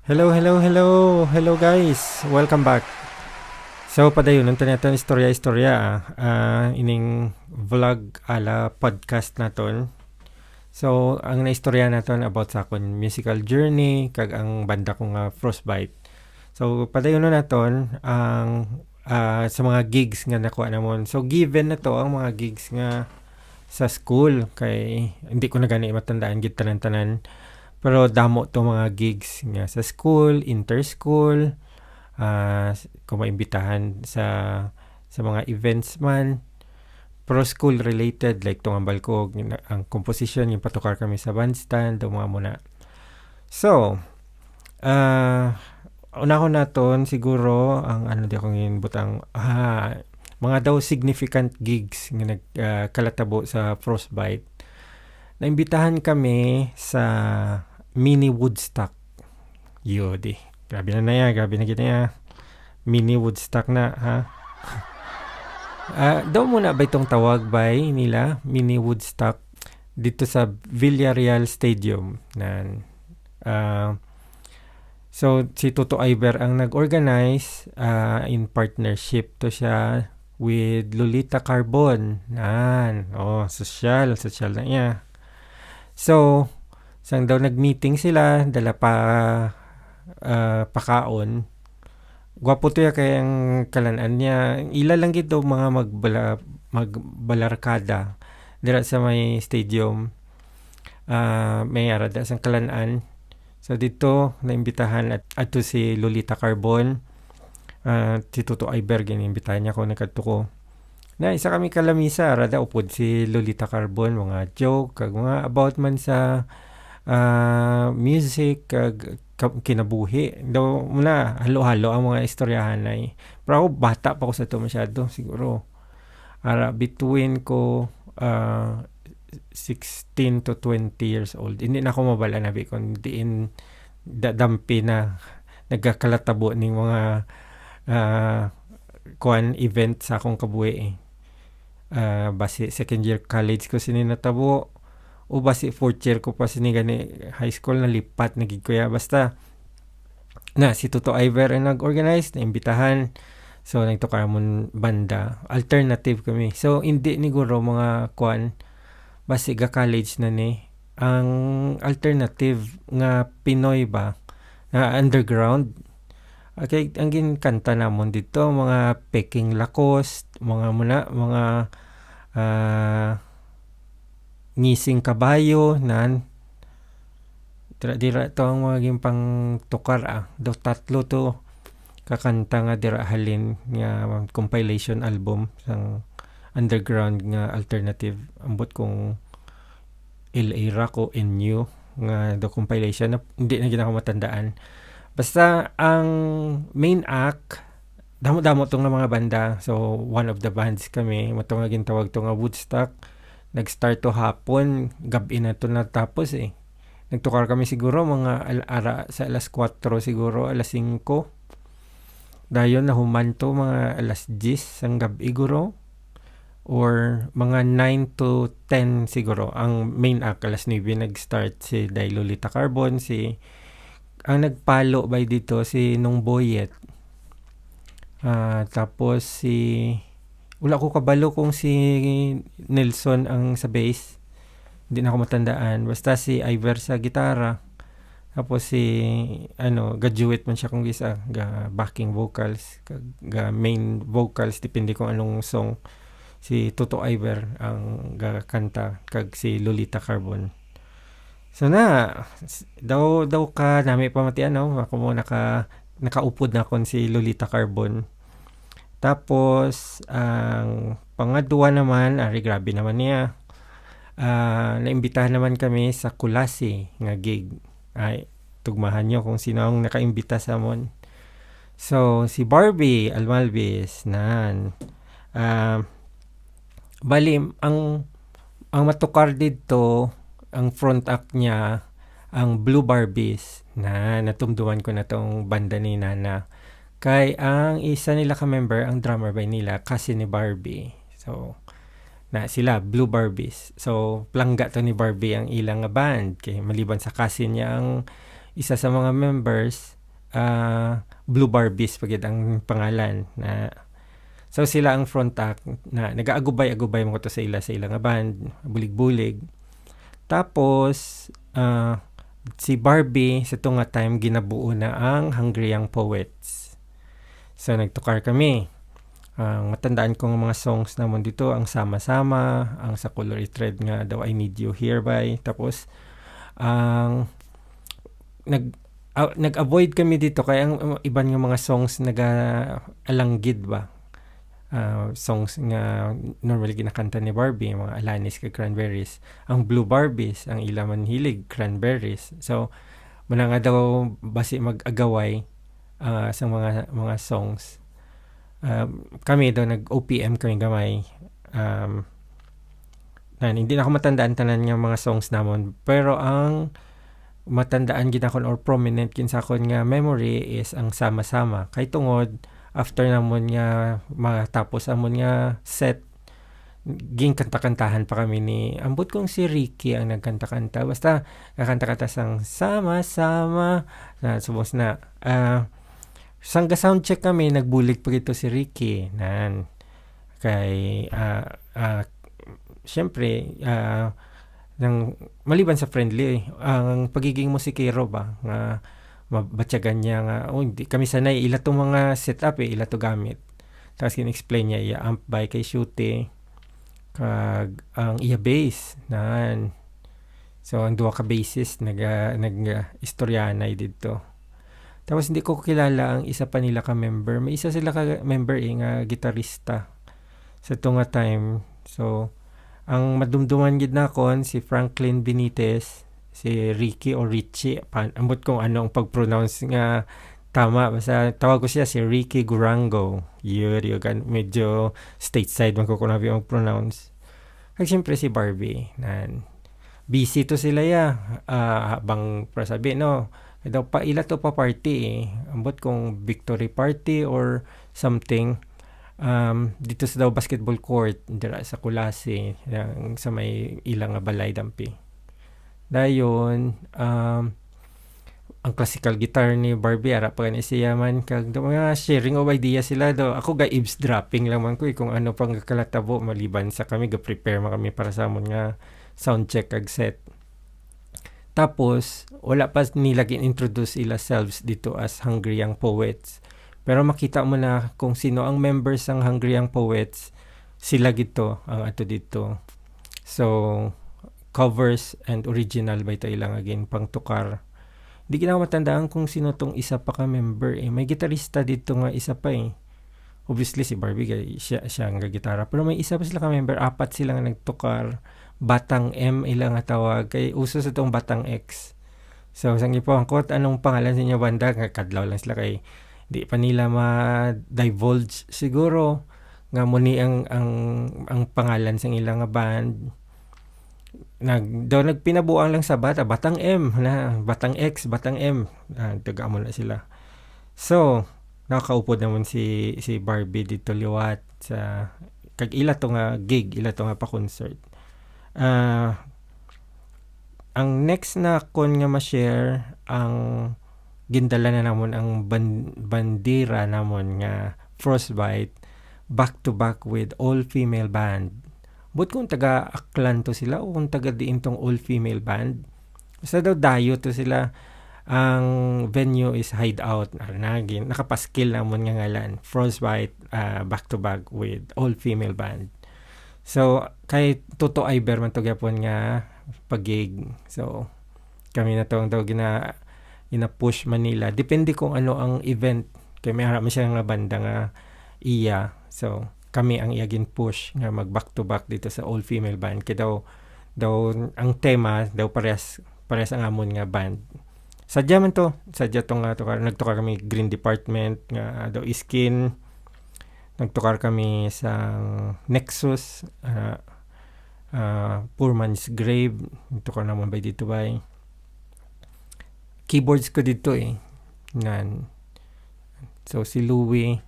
Hello, hello, hello. Hello guys. Welcome back. So padayon nung naton istorya-istorya ining vlog ala podcast naton. So ang naistorya naton about sa akon musical journey kag ang banda ko nga Frostbite. So padayon naton ang sa mga gigs nga nakuha namon. So given na to ang mga gigs nga sa school kay hindi ko na gani matandaan gid tanan-tanan. Pero damo to mga gigs nga sa school, inter-school, kung maimbitahan sa mga events man, pro school related like tungambal ko ang composition yung patukar kami sa bandstand o mga muna. So, una ko naton siguro ang ano di akong inbutang mga daw significant gigs nga nagkalatabo sa Frostbite. Naimbitahan kami sa mini Woodstock. Yodi. Grabe na yan. Mini Woodstock na, ha? Daw muna ba itong tawag ba nila? Mini Woodstock dito sa Villarreal Stadium. So, si Toto Iver ang nag-organize in partnership to siya with Lolita Carbon. Social na niya. So, sang daw nag-meeting sila, dala pa pakaon. Gwapo to ya kay ang kalanan niya. Ila lang gito mga magbalarkada dira sa may stadium. May arada sang kalanan. So dito naimbitahan at si Lolita Carbon. Si Toto Iber ginimbitahan niya ko nakadto ko. Na isa kami kalamisa rada upod si Lolita Carbon mga joke kag mga about man sa music kag kinabuhi daw muna halo-halo ang mga istoryahan ay pero ako bata pa ko sa to masyado siguro between ko 16 to 20 years old hindi na ako mabala na kon diin dampi na nagkakalatabo ning mga event sa akong kabuhi basi second year college ko sininatabo o basi fourth year ko pa sinigani high school na lipat nagig kuya basta na si Toto Iver ang nag-organize na imbitahan so nagtukar mon banda alternative kami so hindi ni guro mga basi ga college na ni ang alternative nga Pinoy ba na underground. Okay, ang ginkanta namon dito mga Peking Lacoste, mga ngising kabayo nan dira to ang mga gimpang tukar do tatlo to kakanta nga dira halin nga compilation album sang underground nga alternative ambot kong LA Rock o NU nga do compilation na hindi na ginako matandaan. Basta ang main act damo-damo tong mga banda. So one of the bands kami mo nga gintawag to nga Woodstock. Nag-start to hapon, gabi na to natapos Nagtukar kami siguro mga sa alas 4 siguro, alas 5. Dayon na human to mga alas 10 sang gabi siguro. Or mga 9 to 10 siguro. Ang main act alas 9 nag-start si Lolita Carbon, ang nagpalo by dito si Nung Boyet. Tapos wala ko kabalo kung si Nelson ang sa bass. Hindi na ako matandaan. Basta si Iver sa gitara. Tapos graduate man siya kung isa. Ga backing vocals. Ga main vocals. Depende kung anong song. Si Toto Iver ang kanta. Kag si Lolita Carbon. So daw ka nami pamatian ako mo nakaupod na kon si Lolita Carbon. Tapos ang pangadua naman, grabe naman niya. Naimbitahan naman kami sa Kulasi nga gig. Tugmahan nyo kung sino ang nakaimbita sa amon. So si Barbie Almalvis bali ang matukar dito ang front act niya ang Blue Barbies na natumduan ko na tong banda ni Nana kay ang isa nila ka member ang drummer by nila kasi ni Barbie so na sila Blue Barbies so plangga to ni Barbie ang ilang nga band kay maliban sa kasi niya ang isa sa mga members Blue Barbies pagid ang pangalan na. So sila ang front act na nagaagubay-agubay mo to sa ila nga band, bulig-bulig. Tapos si Barbie sa tunga time ginabuo na ang Hungry Young Poets. So nagtukar kami. Ang matandaan kong mga songs namon dito ang Sama-sama, ang sa Color Thread nga daw I Need You Hereby. Tapos ang nag-avoid kami dito kaya ang iban nga mga songs alanggid ba. Songs nga normally ginakanta ni Barbie, mga Alanis kay Cranberries. Ang Blue Barbies, ang ilaman hilig, Cranberries. So, muna nga daw basi mag-agaway sa mga songs. Kami daw nag-OPM kami gamay. Hindi na ako matandaan tanan nga mga songs namon. Pero ang matandaan ginakon or prominent kinsakon nga memory is ang Sama-sama. Kay tungod, after namon nga matapos amon nga set, ging kanta-kantahan pa kami ni ambot kong si Ricky ang nagkanta-kanta. Basta kakanta-kanta sang Sama-sama na subos na. Sangga soundcheck kami, nagbulig pa ito si Ricky. Kay syempre nang maliban sa friendly ang pagiging musikero ba nga mabatyagan niya nga hindi kami sanay ila tong mga setup ila to gamit. Tapos kin-explain niya iya amp by kay Shute kag ang iya bass nan. So ang duha ka bassist nag istoryanay didto. Tapos hindi ko kilala ang isa pa nila ka member. May isa sila ka member nga gitarista sa tunga time. So ang madumduman gid nakon si Franklin Benitez, si Ricky o Richie, ambot kung ano ang pag-pronounce nga tama. Basta tawag ko siya si Ricky Gurango. Yun, medyo stateside man ko kung nabi ang pronounce. Kaya siyempre si Barbie. Busy to sila habang prasabi, no? Daw pa ila to pa party Ambot kung victory party or something. Dito sa daw basketball court dira sa Kulasi sa may ilang nga balay dampi. Dayon ang classical guitar ni Barbie ara pa ni siya man kag mga sharing of ideas sila daw. Ako ga eavesdropping lang man ko kung ano pang kalatabo maliban sa kami ga prepare man kami para sa amon nga sound check kag set. Tapos wala pa nila gin-introduce ila selves dito as Hungry Young Poets. Pero makita mo na kung sino ang members ng Hungry Young Poets, sila gito ang ato dito. So covers and original ba ito ilang again pang tukar. Hindi ko na matandaan kung sino tong isa pa ka member May gitarista dito nga isa pa Obviously si Barbie siya ang gitara. Pero may isa pa sila ka member, 4 sila nga nagtukar. Batang M ilang nga tawag kay uso sa tong Batang X. So sang ipangkot anong pangalan sa inyo banda nga kadlaw lang sila kay di pa nila ma-divulge siguro nga muni ang pangalan sa ilang nga band. Nagpinabuang lang sa Batang M na Batang X, Batang M. Taga mo na sila. So, nakaupo naman si Barbie dito liwat sa kag ila to nga gig, ila to nga pa concert. Ang next na kon nga ma-share ang gindala na namon ang bandera namon nga Frostbite back to back with all-female band. But kung taga-Aklan to sila o kung taga diin tong all-female band, basta daw dayo to sila. Ang venue is Hideout. Nakapaskil namon nga ngalan. Frostbite back to back with all-female band. So, kay Toto Iber man to gyapon nga pagig. So, kami na to daw ina-push Manila. Depende kung ano ang event. Kaya may harap siya nga banda nga iya. So, kami ang iyagin push nga mag back to back dito sa all-female band. Kaya daw ang tema daw parehas ang amon nga band. Sadya man to. Sadya to nga nagtukar kami Green Department nga daw Iskin. Nagtukar kami sa Nexus, Poor Man's Grave. Nagtukar naman ba dito ba keyboards ko dito So si Louie,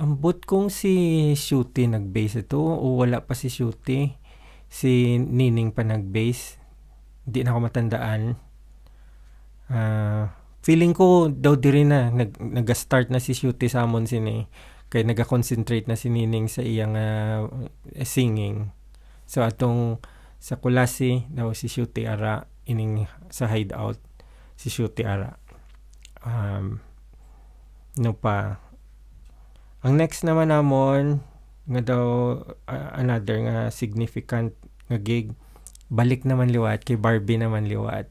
ambot kong si Shute nag-bass ito o wala pa si Shute. Si Nining pa nag-bass. Hindi na ako matandaan. Feeling ko daw diri na nag-start na si Shooty sa amon sini kay naga-concentrate na si Nining sa iyang singing. So atong sa Kulasi daw si Shooty ara ining sa hideout si Shooty ara. No pa. Ang next naman namon nga daw another nga significant nga gig balik naman liwat kay Barbie naman liwat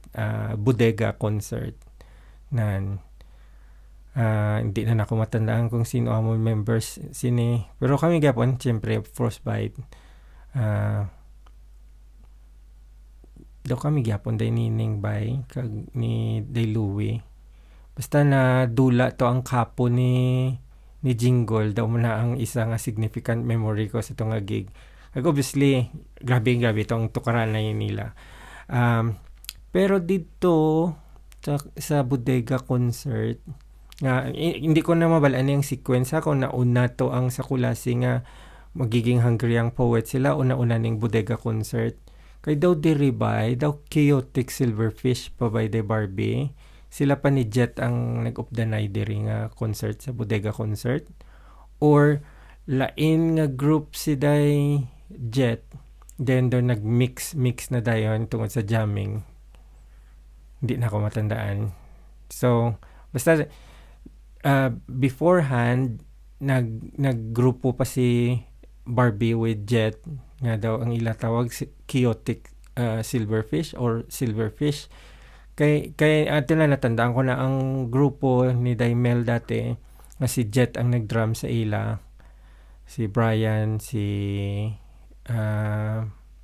bodega concert nan hindi na ako matandaan kung sino among members sini pero kami gapon syempre Frostbite daw kami gapon day Nining bay kag ni day Louie basta na dula to ang kapo ni Jingle daw muna ang isa nga significant memory ko sa itong gig. Obviously, grabe itong tukaran na yun nila. Pero dito, sa bodega concert, hindi ko na mabalaan yung sequence kung nauna to ang sa Kulasi nga magiging Hungry Young Poet sila o nauna ning bodega concert. Kay daw diribay, daw Chaotic Silverfish pa by the Barbie. Sila pa ni Jet ang nag-up the night diri nga concert sa bodega concert or lain nga group si day Jet then doon nag-mix na dayon tungod sa jamming hindi na ako matandaan so basta beforehand naggrupo pa si Barbie with Jet nga daw ang ila tawag Chaotic Silverfish or Silverfish kay ato na natandaan ko na ang grupo ni Daimel dati na si Jet ang nag-drum sa ila si Brian si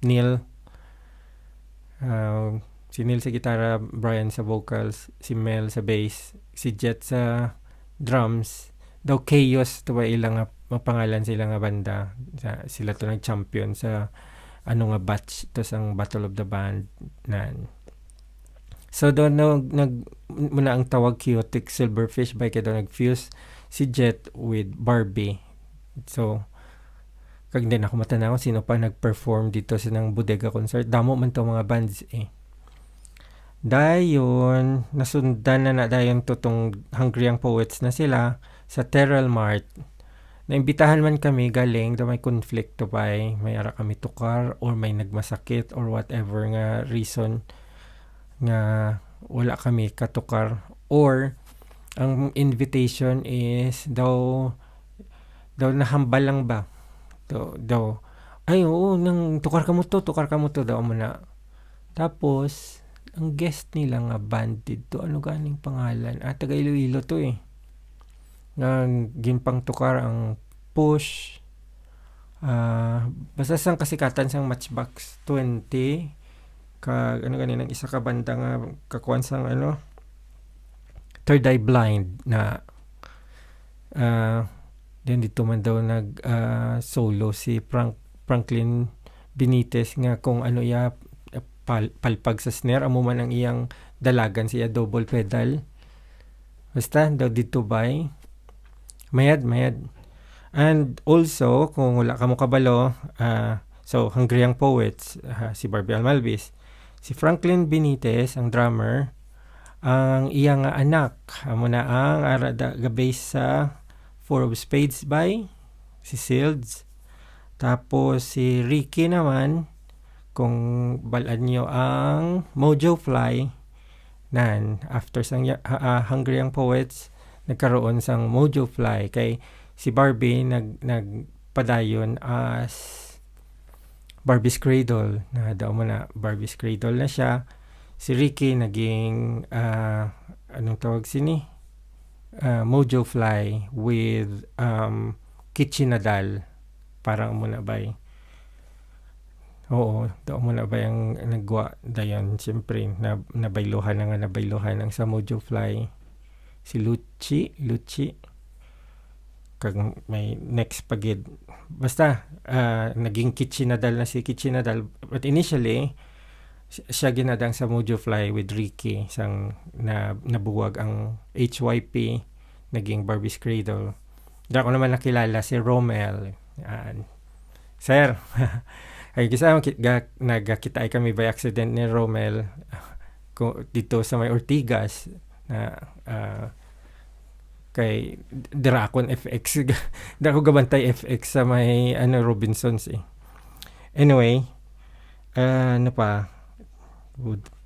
Neil si Neil sa gitara Brian sa vocals si Mel sa bass si Jet sa drums daw Chaos to ba ilang mapangalan sila nga banda sila to nag-champion sa ano nga batch to sang Battle of the Band nan. So doon muna ang tawag Chaotic Silverfish by kaya doon nag-fuse si Jet with Barbie. So kag din ako matanaw sino pa nag-perform dito sa nang bodega concert. Damo man to mga bands eh. Dayon nasundan na dayon tutong Hungry Young Poets na sila sa Terrell Mart. Naimbitahan man kami galing daw may conflict to bay, may ara kami tukar or may nagmasakit or whatever nga reason nga wala kami katukar or ang invitation is daw nahambal lang ba daw ay oo nang tukar ka mo to daw muna tapos ang guest nila nga band dito ano ganing pangalan taga Iloilo to eh nga ginpang tukar ang Push basta sang kasikatan sang Matchbox 20 ano ganinang isa ka banda nga kakuan sang Third Eye Blind na then dito man daw nag solo si Franklin Benitez nga kung ano palpag sa snare amo man ang iyang dalagan siya double pedal basta daw dito bay mayad and also kung wala ka mo kabalo so Hungry Young Poets si Barbie Almalvis si Franklin Benitez ang drummer ang iyang anak amo na ang arada ga-base sa Four of Spades by si Silds tapos si Ricky naman kung balaan nyo ang Mojo Fly nan after sang Hungry Young Poets nagkaroon sang Mojo Fly kay si Barbie nagpadayon as Barbie's Cradle na daw mo na Barbie's Cradle na siya si Ricky naging anong tawag sini Mojo Fly with Kitchinadal parang muna bay oo daw muna ba yung nagwa dayon siyempre nabayluhan ang sa Mojo Fly si Lucci kag may next pagid basta naging Kitchinadal na si Kitchinadal but initially siya ginadang sa Mojo Fly with Ricky sang nabuwag ang HYP naging Barbie's Cradle da ko naman nakilala si Romel sir ay kasi nagkita ay kami by accident ni Romel dito sa may Ortigas na kay Drakon FX. Dako gabantay FX sa may Robinsons eh. Anyway, ano pa?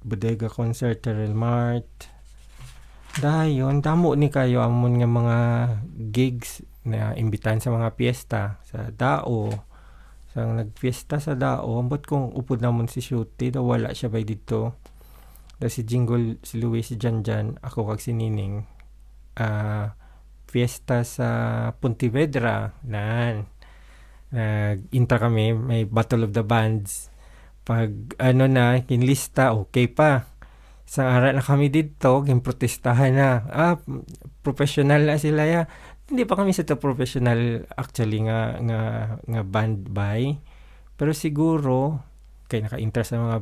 Bodega Concert, Terrell Mart. Dayon, damo ni kayo amon nga mga gigs na imbitahan sa mga piyesta sa Dao. Sang nagfiesta sa Dao, ambot kong upod namon si Shooty, daw wala siya bay dito. Daw si Jingle, si Luis, si Janjan, ako kag si Nining. Fiesta sa Pontevedra, nag-intra kami, may Battle of the Bands. Pag kinlista, okay pa. Sa ara na kami dito, protestahan na. Professional na sila ya. Hindi pa kami sa professional actually nga band by. Pero siguro kay naka-interest sa mga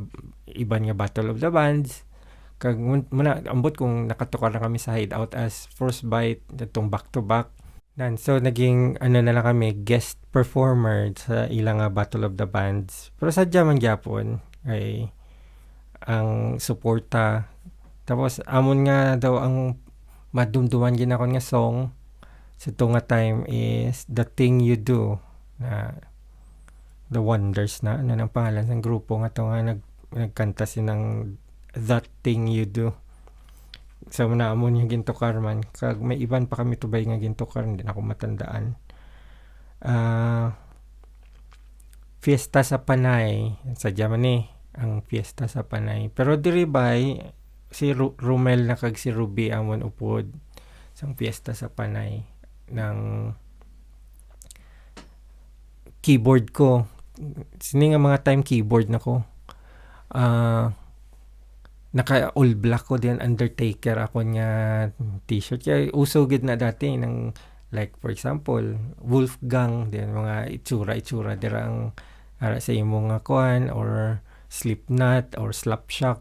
iban nga Battle of the Bands. Kag muna ambot kung nakatukar na kami sa Hideout as First Bite itong back to back. So naging na lang kami guest performer sa ilang Battle of the Bands. Pero sadya man gyapon ay ang suporta. Tapos amon nga daw ang madumduman ginakon nga song sa tunga time is The Thing You Do na The Wonders na nang pangalan ng grupo nga to nga nagkanta sinang That Thing You Do. So na amon yung gintukar man kag may iban pa kami tubay nga gintukar hindi na ako matandaan. Fiesta sa Panay sadya man ang Fiesta sa Panay. Pero diri bay si Romel na kag si Ruby amon upod sang Fiesta sa Panay ng keyboard ko. Sini nga mga time keyboard nako. Naka all black ko din Undertaker ako nga t-shirt. Kaya uso gid na dati ng like for example Wolfgang din mga itsura dira ang ara sa imong nga kuan or Slipknot or Slapshot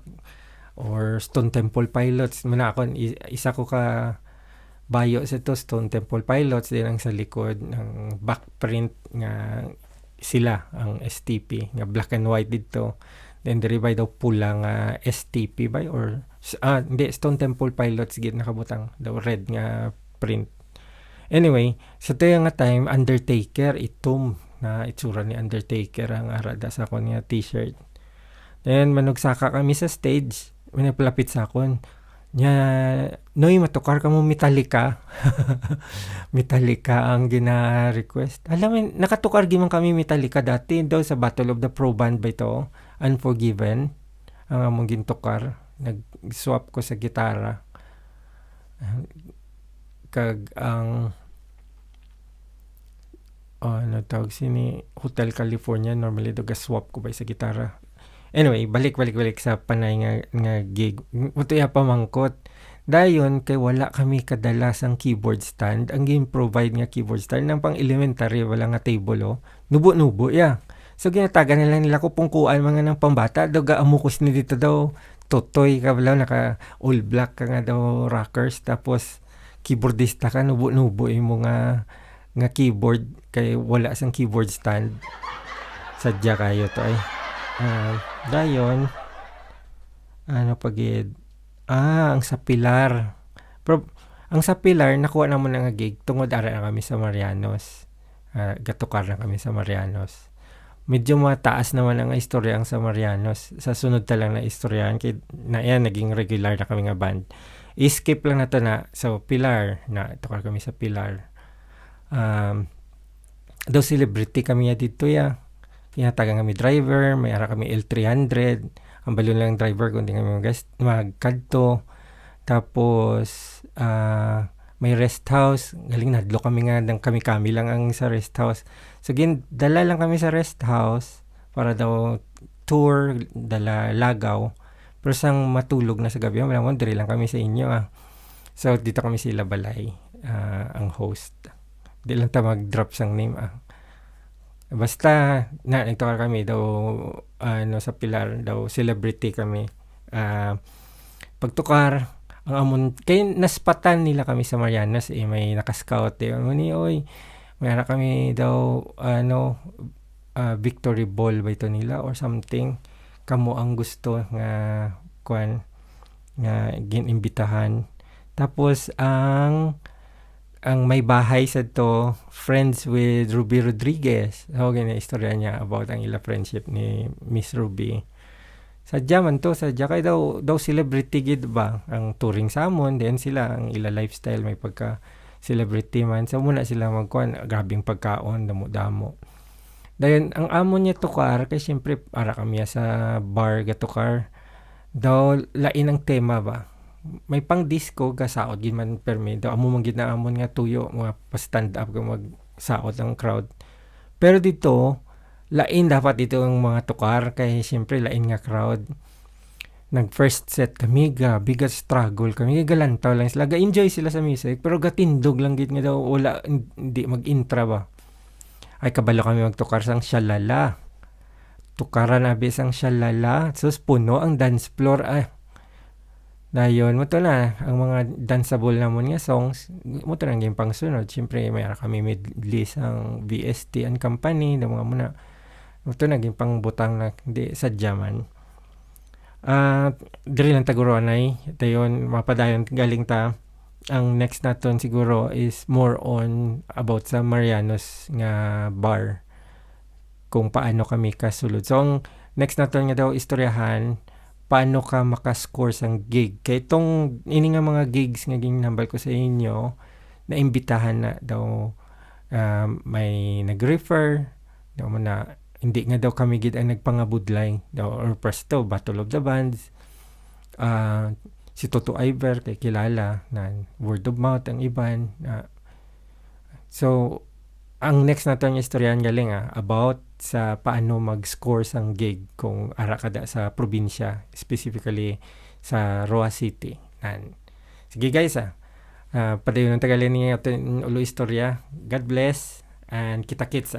or Stone Temple Pilots. Muna ako isa ko ka bayo sa to Stone Temple Pilots din ang sa likod ng backprint nga sila ang STP nga black and white dito. Then diri by daw pula nga STP by or hindi Stone Temple Pilots gid nakabutang daw red nga print. Anyway, sa tayo nga time Undertaker itom na itsura ni Undertaker ang arada sa akon nga t-shirt. Then manugsaka kami sa stage, may nagpalapit sa akon. Noy matukar ka mo Metallica. Metallica ang gina-request. Alam mo, nakatukar giman kami Metallica dati daw sa Battle of the Pro Band ba ito? Unforgiven. Ang among gintukar. Nag-swap ko sa gitara. Kag ang tawag sini Hotel California. Normally daw swap ko ba sa gitara. Anyway, balik sa Panay nga gig. Mutuya pa mangkot. Dayon kay wala kami kadalasang keyboard stand. Ang game-provide nga keyboard stand ng pang elementary wala nga table nubo-nubo ya. So ginatagan na lang nila ko pungkuan mga ng pambata. Daw gaamukos ni dito daw. Totoy ka wala naka all black ka nga daw rockers. Tapos keyboardista ka nubo-nubo mo nga keyboard kay wala sang keyboard stand. Sadya kayo to ay. Dayon pagid ang sa Pilar. Pero ang sa Pilar nakuha namon nga gig tungod ara na kami sa Marianos. Gatukar na kami sa Marianos. Medyo mataas naman ang istorya ang sa Marianos. Sa sunod ta lang na istoryahan kay na yan naging regular na kami nga band. I-skip lang na to na so Pilar na tukar kami sa Pilar. Daw celebrity kami dito ya. Tinatagan kami driver, may ara kami L300. Ang balon lang driver kundi kami magkadto. Tapos may rest house. Galing nadlo kami nga kami lang ang sa rest house. So dala lang kami sa rest house para daw tour, dala lagaw. Pero sang matulog na sa gabi, wala mo diri lang kami sa inyo. So dito kami sila balay ang host. Di lang ta mag-drop sang name Basta nagtukar kami daw sa Pilar daw celebrity kami. Pagtukar ang amon kay naspatan nila kami sa Marianas may naka-scout ni oy may kami daw victory ball ba ito nila or something kamo ang gusto nga kuan nga ginimbitahan. Tapos ang may bahay sa to friends with Ruby Rodriguez. So gina istorya niya about ang ila friendship ni Miss Ruby. Sadya man to, sadya kay daw celebrity gid ba ang touring sa amon, then sila ang ila lifestyle may pagka celebrity man. So muna sila magkuan, grabing pagkaon, damo-damo. Dayon ang amon niya tukar kay syempre para kami sa bar gatukar. Daw lain ang tema ba. May pang disco gasaot gid man permi. Daw amo man gid na amon nga tuyo mga pa stand up ga magsaot ang crowd. Pero dito lain dapat dito ang mga tukar kay syempre lain nga crowd. Nag first set kami ga bigat struggle kami galantaw lang sila ga enjoy sila sa music pero gatindog lang gid nga daw wala hindi mag-intra ba. Ay kabalo kami magtukar sang Shalala. Tukaran abi sang Shalala. Sus puno ang dance floor. Dayon mo to na ang mga danceable namon nga songs mo to nang pang sunod. Syempre may kami medley ang VST and company na mga muna. Mo to naging pang butang na hindi sadya man. Diri lang taguronay. Dayon mapadayon galing ta. Ang next naton siguro is more on about sa Marianos nga bar. Kung paano kami kasulod. So, ang next naton nga daw istoryahan, paano ka makascore sang gig. Kaya itong, ini nga mga gigs nga ginambal ko sa inyo, na imbitahan na daw may nag-refer, daw mo na, hindi nga daw kami gid ang nagpangabudlay, daw, or presto, Battle of the Bands, si Toto Iver kay kilala na word of mouth ang iban. So, ang next nato yung istoryahan galing about sa paano mag-score sang gig kung ara kada sa probinsya, specifically sa Roa City. Sige guys, padayon ng tagalin niya ulo istorya. God bless and kita-kits